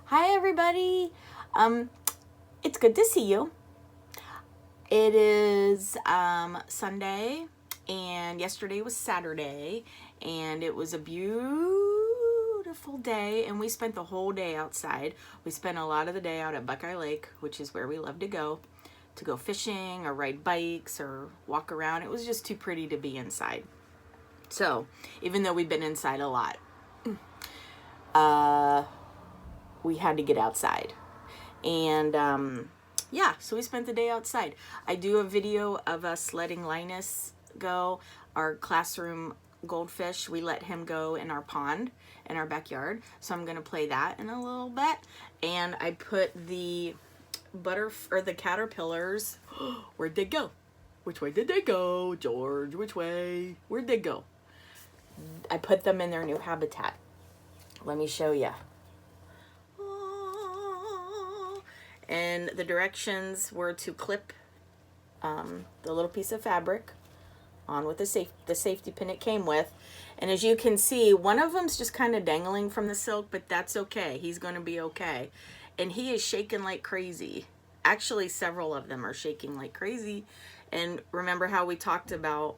Hi everybody. It's good to see you. It is Sunday and yesterday was Saturday and it was a beautiful day and we spent the whole day outside. We spent a lot of the day out at Buckeye Lake, which is where we love to go fishing or ride bikes or walk around. It was just too pretty to be inside. So, even though we've been inside a lot, we had to get outside. And yeah, so we spent the day outside. I do a video of us letting Linus go, our classroom goldfish. We let him go in our pond in our backyard. So I'm going to play that in a little bit. And I put the the caterpillars. Where'd they go? Which way did they go, George? Which way? Where'd they go? I put them in their new habitat. Let me show you. And the directions were to clip the little piece of fabric on with the safety pin it came with. And as you can see, one of them's just kind of dangling from the silk, but that's okay. He's going to be okay. And he is shaking like crazy. Actually, several of them are shaking like crazy. And remember how we talked about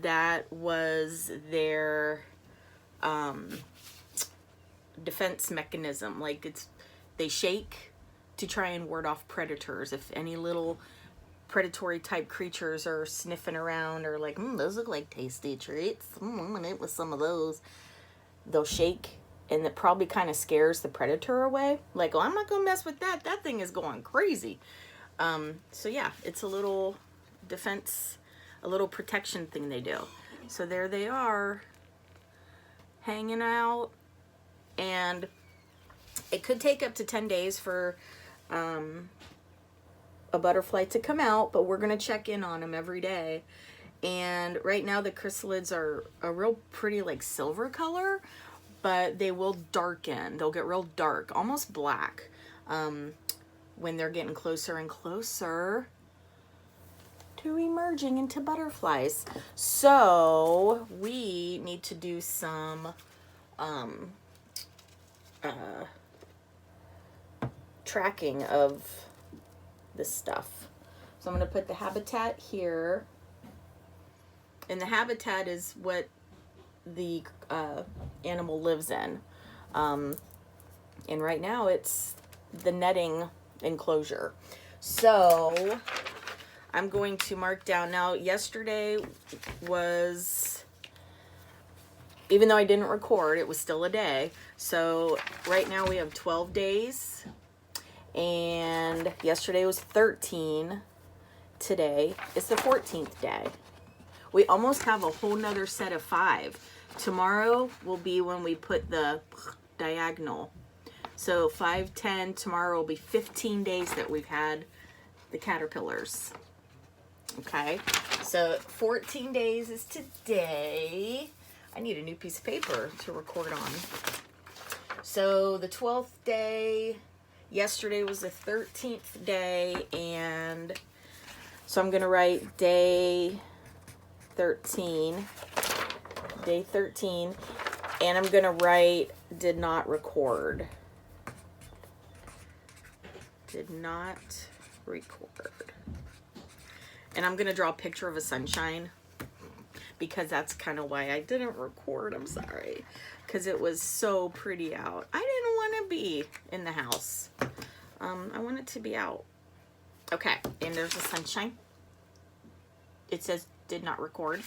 that was their defense mechanism. Like they shake to try and ward off predators. If any little predatory type creatures are sniffing around or like, those look like tasty treats. I'm gonna eat with some of those. They'll shake and it probably kind of scares the predator away. Like, oh, I'm not gonna mess with that. That thing is going crazy. So yeah, it's a little defense, a little protection thing they do. So there they are, hanging out, and it could take up to 10 days for a butterfly to come out, but we're going to check in on them every day. And right now the chrysalids are a real pretty like silver color, but they will darken. They'll get real dark, almost black, when they're getting closer and closer to emerging into butterflies. So we need to do some tracking of this stuff. So I'm going to put the habitat here. And the habitat is what the animal lives in. And right now it's the netting enclosure. So I'm going to mark down. Now, yesterday was, even though I didn't record, it was still a day. So right now we have 12 days. And yesterday was 13. Today is the 14th day. We almost have a whole nother set of 5. Tomorrow will be when we put the diagonal. So 5, 10, tomorrow will be 15 days that we've had the caterpillars. Okay, so 14 days is today. I need a new piece of paper to record on. So the 12th day, yesterday was the 13th day, and so I'm going to write day 13, and I'm going to write did not record. Did not record. And I'm going to draw a picture of a sunshine because that's kind of why I didn't record. I'm sorry. Because it was so pretty out. I didn't want to be in the house. I wanted to be out. Okay, and there's the sunshine. It says did not record.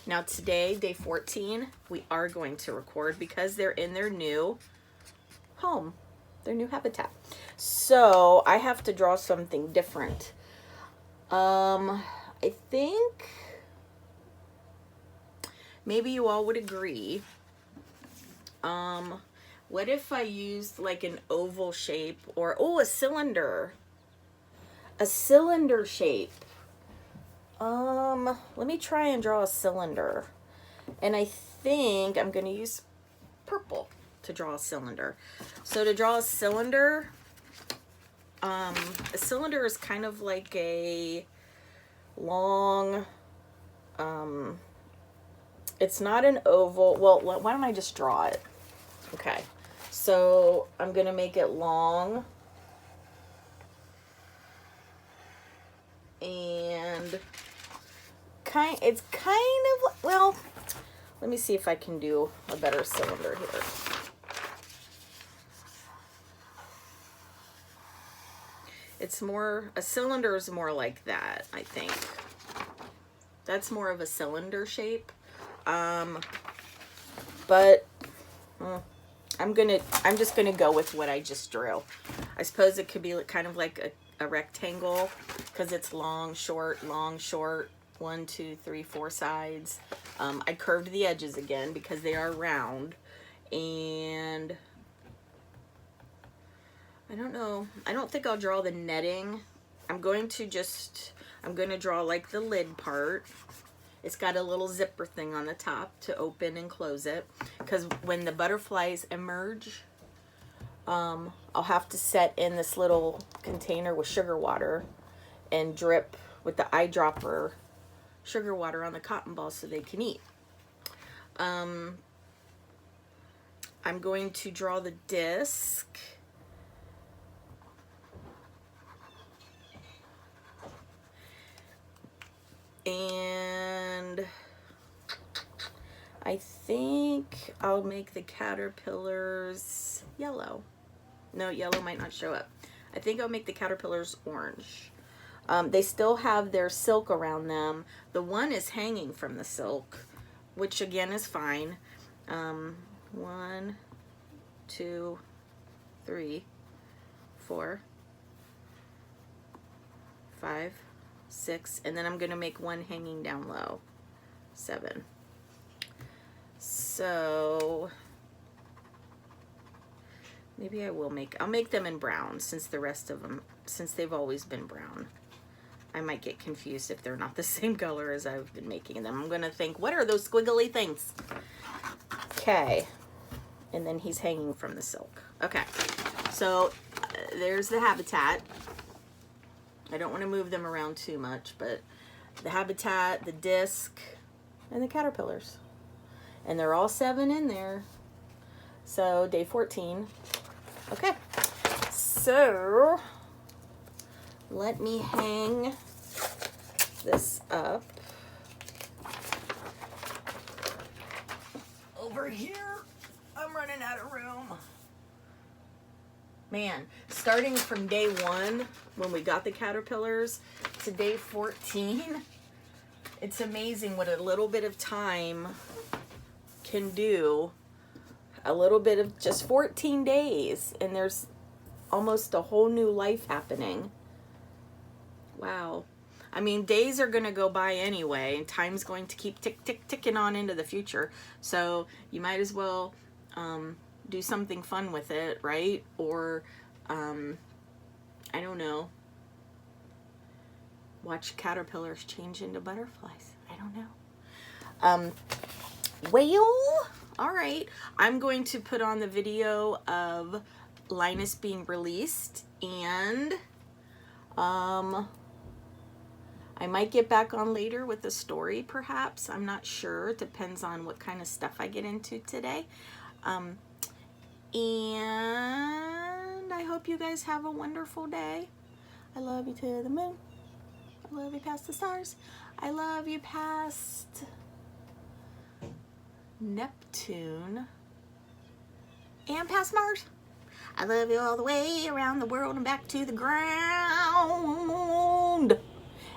Now today, day 14, we are going to record because they're in their new home, their new habitat. So I have to draw something different. I think maybe you all would agree. What if I used like an oval shape or, oh, a cylinder? A cylinder shape. Let me try and draw a cylinder. And I think I'm going to use purple to draw a cylinder. So to draw a cylinder is kind of like a long, it's not an oval. Well, why don't I just draw it? Okay. So I'm gonna make it long. And it's kind of, well, let me see if I can do a better cylinder here. It's more, a cylinder is more like that, I think. That's more of a cylinder shape. But I'm just gonna go with what I just drew. I suppose it could be kind of like a rectangle, because it's long, short, 1, 2, 3, 4 sides. I curved the edges again because they are round, and I don't know, I don't think I'll draw the netting. I'm going to draw like the lid part. It's got a little zipper thing on the top to open and close it, because when the butterflies emerge, I'll have to set in this little container with sugar water and drip with the eyedropper sugar water on the cotton balls so they can eat. I'm going to draw the disc. And I think I'll make the caterpillars yellow. No, yellow might not show up. I think I'll make the caterpillars orange. They still have their silk around them. The one is hanging from the silk, which again is fine. 1, 2, 3, 4, 5, 6, and then I'm going to make one hanging down low. 7. So maybe I'll make them in brown, since the rest of them, since they've always been brown. I might get confused if they're not the same color as I've been making them. I'm going to think, what are those squiggly things? Okay. And then he's hanging from the silk. Okay. So there's the habitat. I don't want to move them around too much, but the habitat, the disc, and the caterpillars. And they're all 7 in there. So day 14. Okay. So let me hang this up over here. I'm running out of room. Man, starting from day 1, when we got the caterpillars, to day 14, it's amazing what a little bit of time can do. A little bit of just 14 days, and there's almost a whole new life happening. Wow. I mean, days are going to go by anyway, and time's going to keep ticking on into the future. So you might as well do something fun with it, right? Or, I don't know, watch caterpillars change into butterflies. I don't know. Well, all right. I'm going to put on the video of Linus being released, and I might get back on later with a story, perhaps. I'm not sure. It depends on what kind of stuff I get into today. And I hope you guys have a wonderful day. I love you to the moon. I love you past the stars. I love you past Neptune and past Mars. I love you all the way around the world and back to the ground.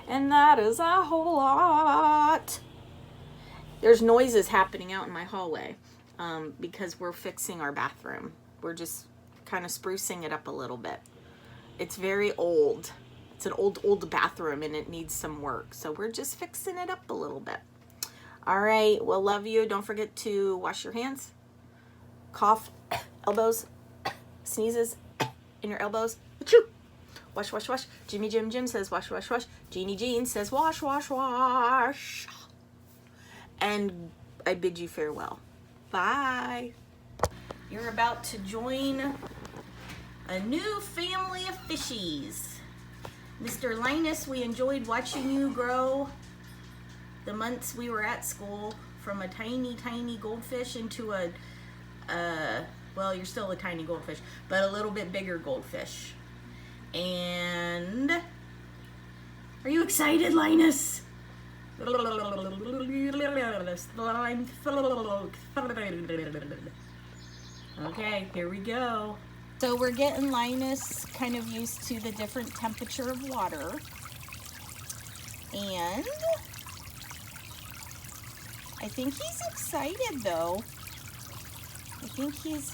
And that is a whole lot. There's noises happening out in my hallway because we're fixing our bathroom. We're just kind of sprucing it up a little bit. It's very old. It's an old bathroom, and it needs some work. So we're just fixing it up a little bit. All right. Well, love you. Don't forget to wash your hands. Cough, elbows, sneezes in your elbows. Achoo. Wash, wash, wash. Jimmy Jim says wash, wash, wash. Jeannie Jean says wash, wash, wash. And I bid you farewell. Bye. You're about to join a new family of fishies. Mr. Linus, we enjoyed watching you grow the months we were at school from a tiny, tiny goldfish into a well, you're still a tiny goldfish, but a little bit bigger goldfish. And are you excited, Linus? Okay, here we go. So we're getting Linus kind of used to the different temperature of water. And I think he's excited though. I think he's,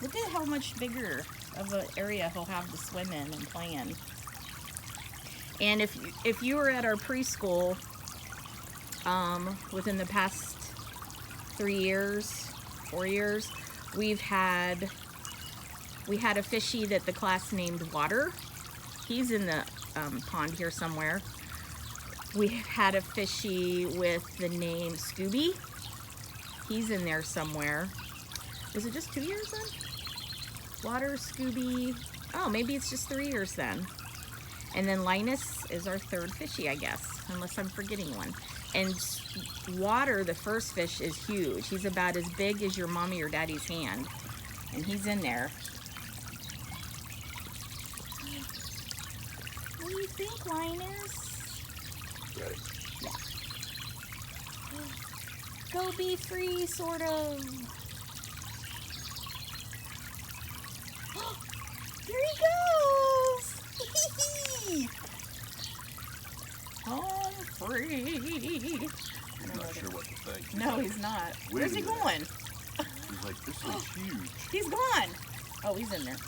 look at how much bigger of an area he'll have to swim in and play in. And if you were at our preschool within the past 3 years, 4 years, we had a fishy that the class named Water. He's in the pond here somewhere. We had a fishy with the name Scooby. He's in there somewhere. Was it just 2 years then? Water, Scooby. Oh, maybe it's just 3 years then. And then Linus is our third fishy, I guess, unless I'm forgetting one. And Water, the first fish, is huge. He's about as big as your mommy or daddy's hand. And he's in there. What do you think, Linus? Ready? Yeah. Go be free, sort of. There he goes! Home free. He's not sure what to think. No, he's not. Where's he going? He's like, this is huge. He's gone. Oh, he's in there.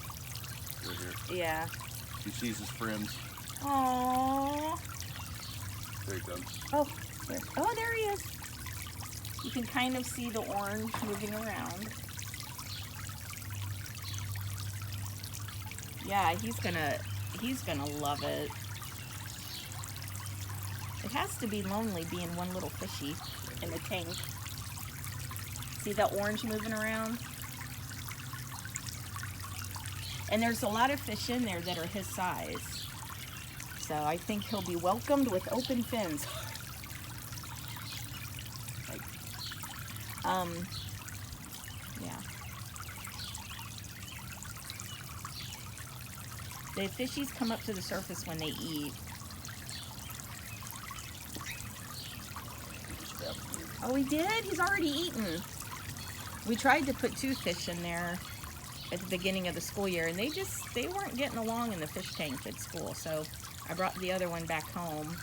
Right here. Yeah. He sees his friends. Aww. There he comes. Oh, there he is. You can kind of see the orange moving around. Yeah, he's gonna love it. It has to be lonely being one little fishy in a tank. See that orange moving around? And there's a lot of fish in there that are his size. So I think he'll be welcomed with open fins. Yeah. The fishies come up to the surface when they eat. Oh, he did? He's already eaten. We tried to put 2 fish in there at the beginning of the school year, and they weren't getting along in the fish tank at school. So I brought the other one back home,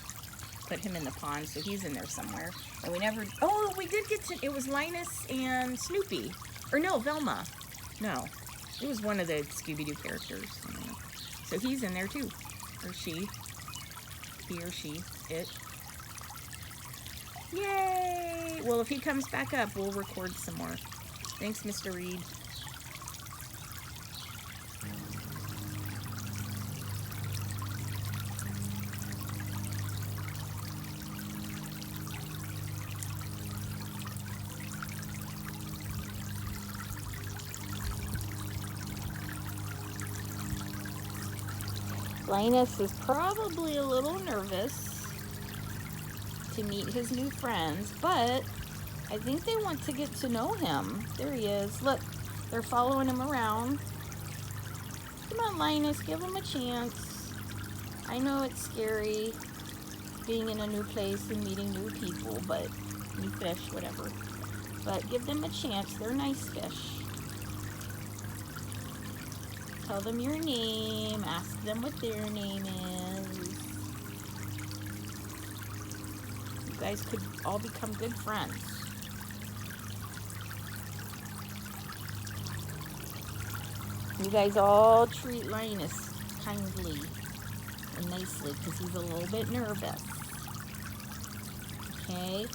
put him in the pond, so he's in there somewhere. And we never, oh, we did get to, it was Linus and Snoopy. Or no, Velma. No, it was one of the Scooby-Doo characters. So he's in there too. Or she. He or she. It. Yay! Well, if he comes back up, we'll record some more. Thanks, Mr. Reed. Linus is probably a little nervous to meet his new friends, but I think they want to get to know him. There he is. Look, they're following him around. Come on, Linus, give him a chance. I know it's scary being in a new place and meeting new people, but new fish, whatever. But give them a chance. They're nice fish. Tell them your name. Ask them what their name is. You guys could all become good friends. You guys all treat Linus kindly and nicely because he's a little bit nervous. Okay?